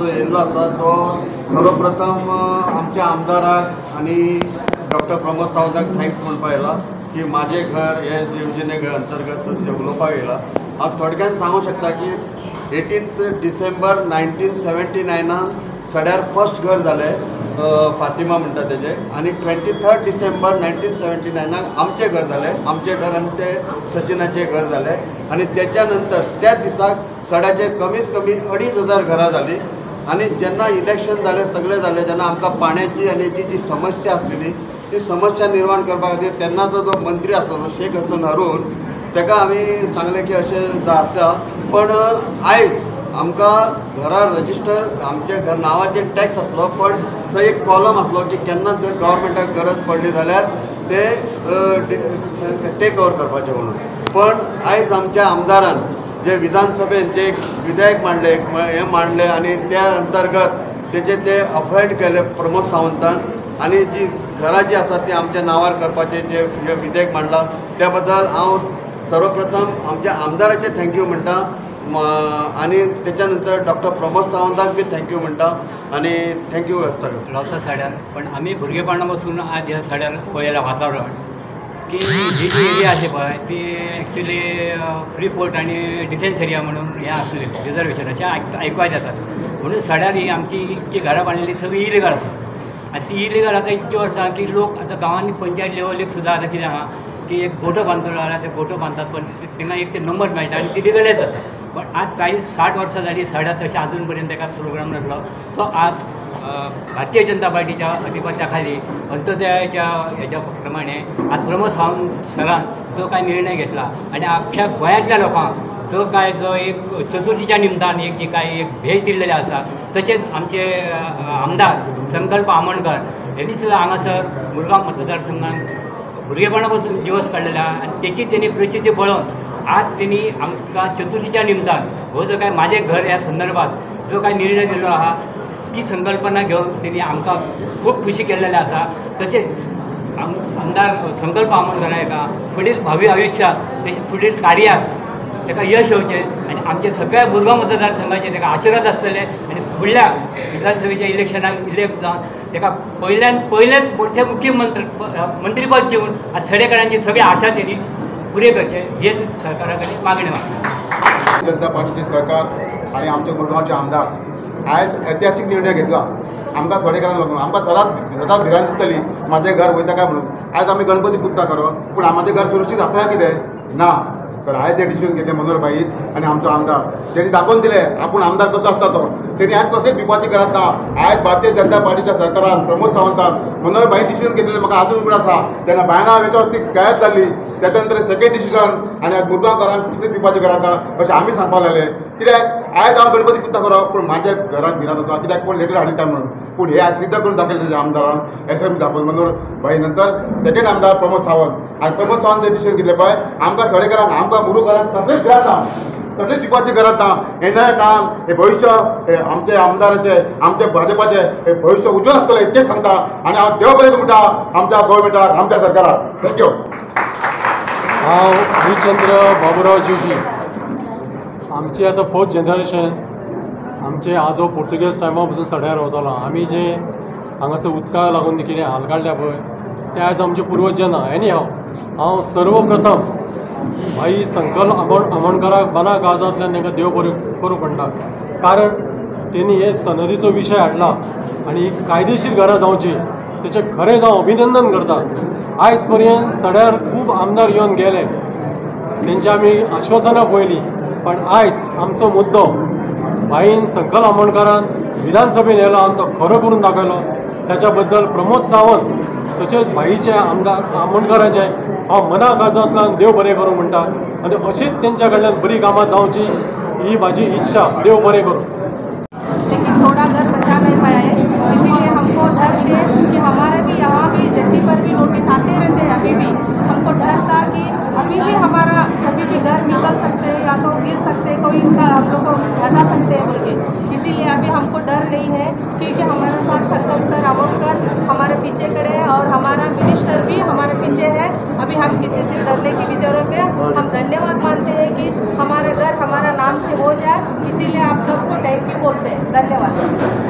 जो येयल्लो आसा तो सर्वप्रथम आमच्या आमदाराक आणि डॉक्टर प्रमोद सावंताक थँक्स म्हणपाक येयला की माझे घर हे योजने अंतर्गत उलोवपाक येयला। हांव थोडक्यान सांगू शकता की 18 डिसेंबर 1979 सड्यार फर्स्ट घर जालें फातिमा म्हणटा तेजे, आणि 23 डिसेंबर 1979 आमचें घर जालें। आमचें घर आनी ते सचिनाचें घर जालें आणि त्याच्या नंतर त्या दिसाक सड्याचेर कमीत कमी 2,500 घरां जालीं। आणि जेन्ना इलेक्शन जालें सगळें जालें जेन्ना आमकां पाण्याची आनी हेची जी समस्या आसलेली ती समस्या निर्माण करपा खातीर तेन्नाचो जो मंत्री आसलो शेख हसन हारून ताका आमी सांगलें की अशें आसा, पण आयज आमकां घरा रजिस्टर आमच्या घर नांवाचेर टॅक्स आसलो, पण थंय एक कॉलम आसलो की केन्ना जर गव्हर्मेंटाक गरज पडली जाल्यार ते टेक ओवर करपाचें म्हणून। पण आयज आमच्या आमदारान जे विधानसभेन जे एक विधेयक मांडले आणि त्या अंतर्गत ते अपॉइंट केले प्रमोद सावंतान, आणि जी घरां जी आसा ती आमच्या नांवार करपाचे जे विधेयक मांडला त्या बद्दल हांव सर्वप्रथम आमच्या आमदाराचे थँक्यू म्हणटा, आणि त्याच्यानंतर डॉक्टर प्रमोद सावंताक बी थँक्यू म्हणटा, आणि थँक्यू सगळं लोसा साड्यार। पण आम्ही भुरगेपणा पासून आज ह्या साड्यार पळयलां वातावरण की ही जी एरिया आसली पळय ती एक्चुली फ्री पोर्ट आणि डिफेन्स एरिया म्हणून हें आसलें रिजर्वेशन अशें आयकुपाक जाता। म्हणून सड्यार ही आमची इतकी घरां बांदलेली सगळी इलिगल आसा, आनी ती इलिगल आतां इतकी वर्सां की लोक आतां गांवांनी पंचायत लेवलीक सुद्दां आतां कितें आहा की एक फोटो बांदतलो जाल्यार ते फोटो बांदतात, पण तिंगा एक ते नंबर मेळटा आनी ती लिगलच जाता। पण आज काही 60 वर्सां जाली सड्यार तशें अजून पर्यंत ताका प्रोग्राम नासलो। तो आज भारतीय जनता पार्टीच्या अधिपत्याखाली अंत्योदयाच्या ह्याच्या प्रमाणे आज प्रमोद सावंत सरान जो काय निर्णय घेतला आणि अख्ख्या गोंयांतल्या लोकांक जो एक चतुर्थीच्या निमतान एक जी काय एक भेट दिल्लेली आसा, तशेंच आमचे आमदार संकल्प आमोणकर यांनी सुद्दां हांगासर मुरगांव मतदारसंघात भुरगेपणा पासून दिवस काडलेला आणि त्याची त्यांनी प्रचिती पळोवन आज त्यांनी आमकां चतुर्थीच्या निमतान हो जो काय माझे घर ह्या संदर्भात जो काय निर्णय दिल्लो आहा ती संकल्पना घेऊन त्यांनी आमकां खूप खुशी केलेली आसा। तसेच आमदार संकल्प आमोणकरांका फुडील भावी आयुष्यात तशेंच फुडील कार्यात ताका यश येवचें आणि आमचे सगळ्या मुरगांव मतदारसंघाचे ताका आशिर्वाद आसतले आणि फुडल्या विधानसभेच्या इलेक्शनाक इलेक्ट जावन ताका पयलेच मोठे मंत्रीपद घेवन आज सडेकारांची सगळी आशा त्यांनी पुरे करचे हे सरकारा कडेन मागणी मागता। जनता पार्टीचे सरकार आणि आमचे मुरगांवचे आमदार आयज ऐतिहासीक निर्णय घेतला आमकां सडेकारांक लागून। आमकां सदांच भिरांत दिसतली म्हाजें घर वयता काय म्हणून। आयज आमी गणपती पुजता खरो, पूण म्हाजें घर सुरक्षीत आसा कितें ना, तर आयज ते डिसिजन घेतलें मनोहर भाईत आणि आमचो आमदार तेणी दाखोवन दिलें आपूण आमदार कसो आसता तो। तेणी आयज कसलेच भिवपाची गरज ना। आयज भारतीय जनता पार्टीच्या सरकारान प्रमोद सावंतान मनोहर भाईन डिसिजन घेतलेलें म्हाका अजून पण आसा। तेन्ना बायणां वेचोन ती गायब जाल्ली त्या नंतर सेकेंड डिसिजन आनी आज मुरगांवकारांक कसलीच भिवपाची गरज ना अशें आमी सांगपाक लागले। कित्याक आयज हांव गणपती पुजता खरो, पूण म्हाज्या घराक भिरांत आसा कित्याक कोण लेटर हाडिता म्हणून। पूण हे आज सिद्ध करून दाखयलें तेज्या आमदारान एसएम दाखोवन मनोहर भाई नंतर सेकेंड आमदार प्रमोद सावंत, आनी प्रमोद सावंत डिसिजन घेतलें पळय आमकां सडेकारांक आमकां मुरुकारांक कसलीच गरज ना, कसलीच दिवपाची गरज ना। येणाऱ्या काळान हे भविश्य हे आमचे आमदाराचे आमचे भाजपाचे हे भविश्य उज्वल आसतलें इतकेंच सांगता, आनी हांव देव बरें म्हणटा आमच्या गव्हर्मेंटाक आमच्या सरकाराक। थँक्यू। हांव हरिचंद्र बाबुराव जोशी। आमची आतां 4th जनरेशन आमचे आजो पोर्तुगेज टायमा पासून सड्यार रावतालो। आमी जे हांगासर उदकाक लागून कितें हाल काडल्या पळय ते आयज आमचे पुर्वज ना। एनी हांव सर्वप्रथम भाई संकल्प आमोणकराक मना काळजांतल्यान तांकां देव बरें करूं म्हणटा, कारण तेणी हे सनदीचो विशय हाडला आनी कायदेशीर घरां जावची तेचें खरें हांव अभिनंदन करता। आयज पर्यंत सड्यार खूब आमदार येवन गेले, तेंची आमी आश्वासनां पळयलीं, पण आयज आमचो मुद्दो भाईन संकल्प आमोणकरान विधानसभेन येयलो आनी तो खरो करून दाखयलो। त्याच्या बद्दल प्रमोद सावंत तशेंच भाईचे आमदार आमोणकरांचे हांव मना काळजांतल्यान देव बरें करूं म्हणटा, आनी अशीच तेंच्या कडल्यान बरी कामां जावची ही म्हाजी इच्छा। देव बरें करूं। लेकिन थोड़ा घर बचा नहीं पाया है, इसीलिए हमको डर है कि हमारे भी यहाँ भी जल्दी पर भी नोटिस आते रहते हैं। अभी भी हमको डर था कि अभी भी हमारा कभी भी घर निकल सकते हैं या तो गिर सकते हैं, कोई इनका हम लोग को हटा सकते हैं बोल के। इसीलिए अभी हमको डर नहीं है, क्योंकि हमारे साथ संकल्प सर आमोणकर हमारे पीछे खड़े हैं और हमारा मिनिस्टर भी हमारे पीछे है। अभी हम किसी से डरने की भी जरूरत है। हम धन्यवाद मानते हैं कि हमारे घर हमारा नाम से हो जाए, इसीलिए आप सबको थैंक यू बोलते हैं। धन्यवाद।